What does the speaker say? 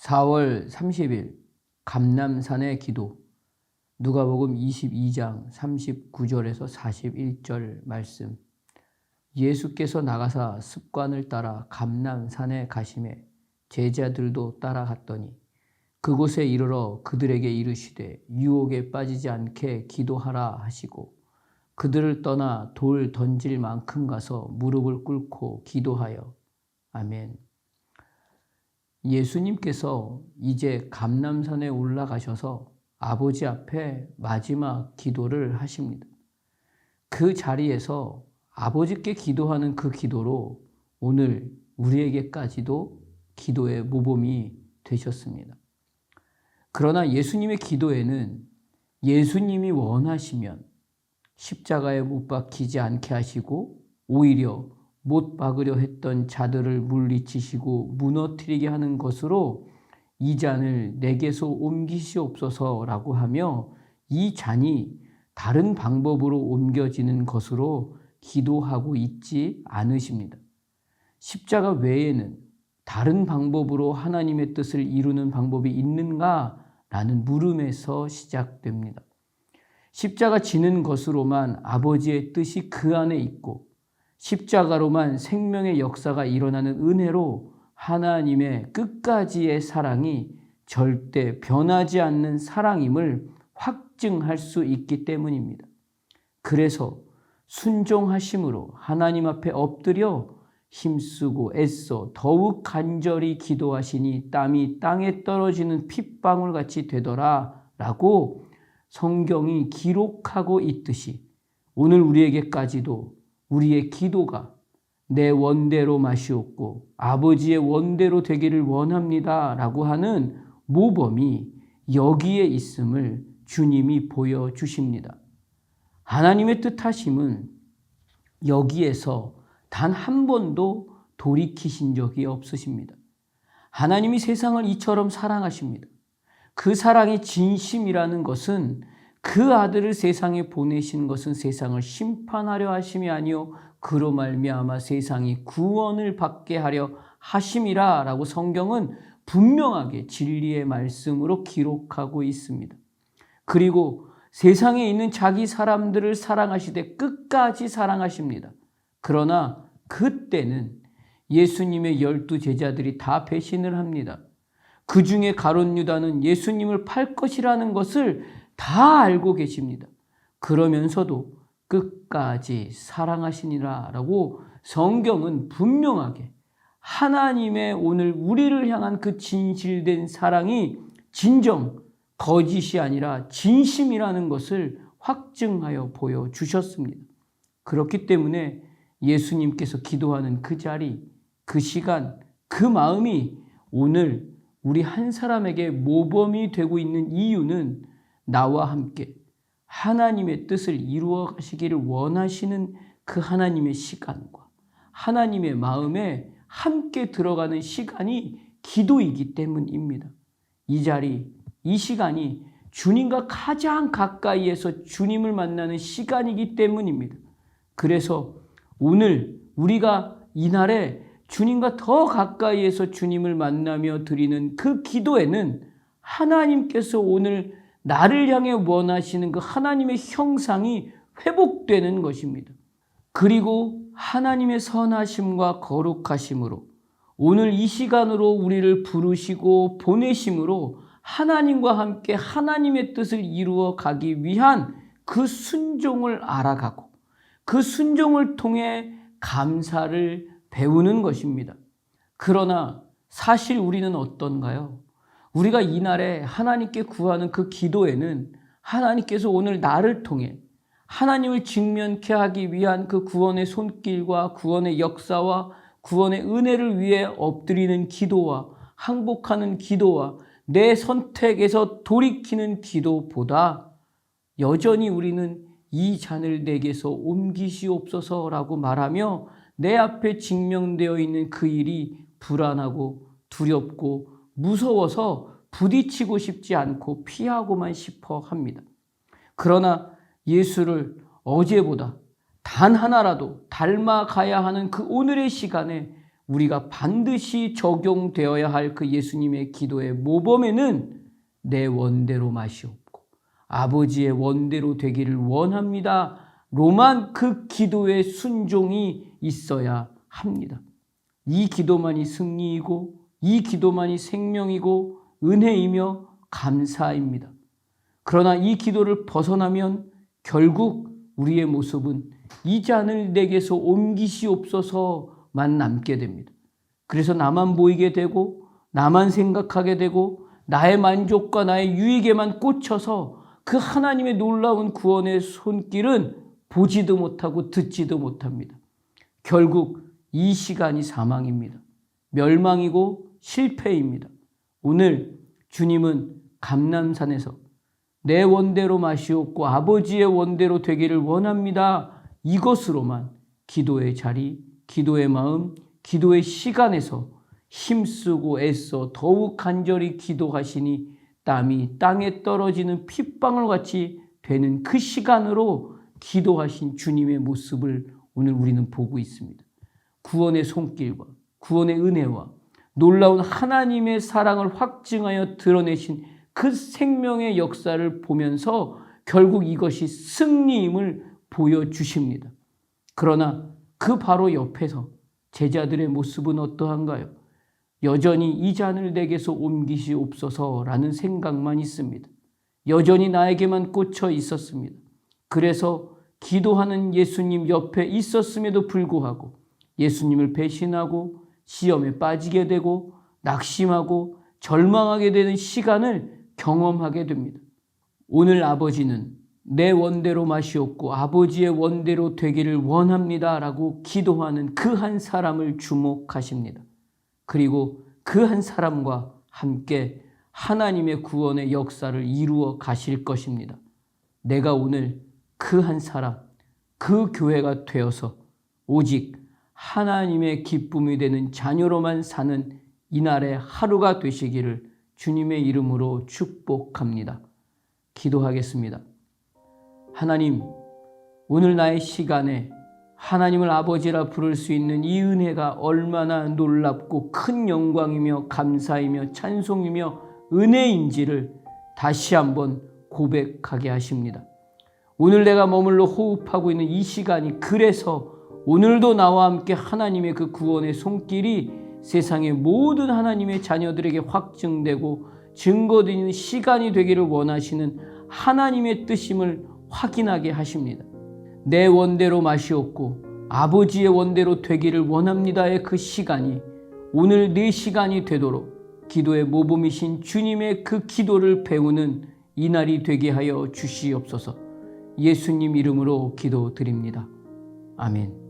4월 30일 감람산의 기도. 누가복음 22장 39절에서 41절 말씀. 예수께서 나가사 습관을 따라 감람산에 가시매 제자들도 따라갔더니 그곳에 이르러 그들에게 이르시되 유혹에 빠지지 않게 기도하라 하시고 그들을 떠나 돌 던질 만큼 가서 무릎을 꿇고 기도하여. 아멘. 예수님께서 이제 감람산에 올라가셔서 아버지 앞에 마지막 기도를 하십니다. 그 자리에서 아버지께 기도하는 그 기도로 오늘 우리에게까지도 기도의 모범이 되셨습니다. 그러나 예수님의 기도에는 예수님이 원하시면 십자가에 못 박히지 않게 하시고 오히려 못 박으려 했던 자들을 물리치시고 무너뜨리게 하는 것으로 이 잔을 내게서 옮기시옵소서라고 하며 이 잔이 다른 방법으로 옮겨지는 것으로 기도하고 있지 않으십니다. 십자가 외에는 다른 방법으로 하나님의 뜻을 이루는 방법이 있는가라는 물음에서 시작됩니다. 십자가 지는 것으로만 아버지의 뜻이 그 안에 있고 십자가로만 생명의 역사가 일어나는 은혜로 하나님의 끝까지의 사랑이 절대 변하지 않는 사랑임을 확증할 수 있기 때문입니다. 그래서 순종하심으로 하나님 앞에 엎드려 힘쓰고 애써 더욱 간절히 기도하시니 땀이 땅에 떨어지는 핏방울같이 되더라 라고 성경이 기록하고 있듯이 오늘 우리에게까지도 우리의 기도가 내 원대로 마시옵고 아버지의 원대로 되기를 원합니다 라고 하는 모범이 여기에 있음을 주님이 보여주십니다. 하나님의 뜻하심은 여기에서 단 한 번도 돌이키신 적이 없으십니다. 하나님이 세상을 이처럼 사랑하십니다. 그 사랑이 진심이라는 것은 그 아들을 세상에 보내신 것은 세상을 심판하려 하심이 아니요 그로 말미암아 세상이 구원을 받게 하려 하심이라 라고 성경은 분명하게 진리의 말씀으로 기록하고 있습니다. 그리고 세상에 있는 자기 사람들을 사랑하시되 끝까지 사랑하십니다. 그러나 그때는 예수님의 12 제자들이 다 배신을 합니다. 그 중에 가룟 유다는 예수님을 팔 것이라는 것을 다 알고 계십니다. 그러면서도 끝까지 사랑하시니라 라고 성경은 분명하게 하나님의 오늘 우리를 향한 그 진실된 사랑이 진정 거짓이 아니라 진심이라는 것을 확증하여 보여주셨습니다. 그렇기 때문에 예수님께서 기도하는 그 자리, 그 시간, 그 마음이 오늘 우리 한 사람에게 모범이 되고 있는 이유는 나와 함께 하나님의 뜻을 이루어 가시기를 원하시는 그 하나님의 시간과 하나님의 마음에 함께 들어가는 시간이 기도이기 때문입니다. 이 자리, 이 시간이 주님과 가장 가까이에서 주님을 만나는 시간이기 때문입니다. 그래서 오늘 우리가 이날에 주님과 더 가까이에서 주님을 만나며 드리는 그 기도에는 하나님께서 오늘 나를 향해 원하시는 그 하나님의 형상이 회복되는 것입니다. 그리고 하나님의 선하심과 거룩하심으로 오늘 이 시간으로 우리를 부르시고 보내심으로 하나님과 함께 하나님의 뜻을 이루어 가기 위한 그 순종을 알아가고 그 순종을 통해 감사를 배우는 것입니다. 그러나 사실 우리는 어떤가요? 우리가 이날에 하나님께 구하는 그 기도에는 하나님께서 오늘 나를 통해 하나님을 직면케 하기 위한 그 구원의 손길과 구원의 역사와 구원의 은혜를 위해 엎드리는 기도와 항복하는 기도와 내 선택에서 돌이키는 기도보다 여전히 우리는 이 잔을 내게서 옮기시옵소서라고 말하며 내 앞에 직면되어 있는 그 일이 불안하고 두렵고 무서워서 부딪히고 싶지 않고 피하고만 싶어 합니다. 그러나 예수를 어제보다 단 하나라도 닮아가야 하는 그 오늘의 시간에 우리가 반드시 적용되어야 할 그 예수님의 기도의 모범에는 내 원대로 마시옵고 아버지의 원대로 되기를 원합니다. 로만 그 기도의 순종이 있어야 합니다. 이 기도만이 승리이고 이 기도만이 생명이고 은혜이며 감사입니다. 그러나 이 기도를 벗어나면 결국 우리의 모습은 이 잔을 내게서 옮기시옵소서만 남게 됩니다. 그래서 나만 보이게 되고 나만 생각하게 되고 나의 만족과 나의 유익에만 꽂혀서 그 하나님의 놀라운 구원의 손길은 보지도 못하고 듣지도 못합니다. 결국 이 시간이 사망입니다. 멸망이고 실패입니다. 오늘 주님은 감람산에서 내 원대로 마시옵고 아버지의 원대로 되기를 원합니다. 이것으로만 기도의 자리, 기도의 마음, 기도의 시간에서 힘쓰고 애써 더욱 간절히 기도하시니 땀이 땅에 떨어지는 핏방울 같이 되는 그 시간으로 기도하신 주님의 모습을 오늘 우리는 보고 있습니다. 구원의 손길과 구원의 은혜와 놀라운 하나님의 사랑을 확증하여 드러내신 그 생명의 역사를 보면서 결국 이것이 승리임을 보여주십니다. 그러나 그 바로 옆에서 제자들의 모습은 어떠한가요? 여전히 이 잔을 내게서 옮기시옵소서라는 생각만 있습니다. 여전히 나에게만 꽂혀 있었습니다. 그래서 기도하는 예수님 옆에 있었음에도 불구하고 예수님을 배신하고 시험에 빠지게 되고 낙심하고 절망하게 되는 시간을 경험하게 됩니다. 오늘 아버지는 내 원대로 마시옵고 아버지의 원대로 되기를 원합니다 라고 기도하는 그 한 사람을 주목하십니다. 그리고 그 한 사람과 함께 하나님의 구원의 역사를 이루어 가실 것입니다. 내가 오늘 그 한 사람, 그 교회가 되어서 오직 하나님의 기쁨이 되는 자녀로만 사는 이날의 하루가 되시기를 주님의 이름으로 축복합니다. 기도하겠습니다. 하나님, 오늘 나의 시간에 하나님을 아버지라 부를 수 있는 이 은혜가 얼마나 놀랍고 큰 영광이며 감사이며 찬송이며 은혜인지를 다시 한번 고백하게 하십니다. 오늘 내가 머물러 호흡하고 있는 이 시간이 그래서 오늘도 나와 함께 하나님의 그 구원의 손길이 세상의 모든 하나님의 자녀들에게 확증되고 증거되는 시간이 되기를 원하시는 하나님의 뜻임을 확인하게 하십니다. 내 원대로 마시옵고 아버지의 원대로 되기를 원합니다의 그 시간이 오늘 내 시간이 되도록 기도의 모범이신 주님의 그 기도를 배우는 이날이 되게 하여 주시옵소서. 예수님 이름으로 기도드립니다. 아멘.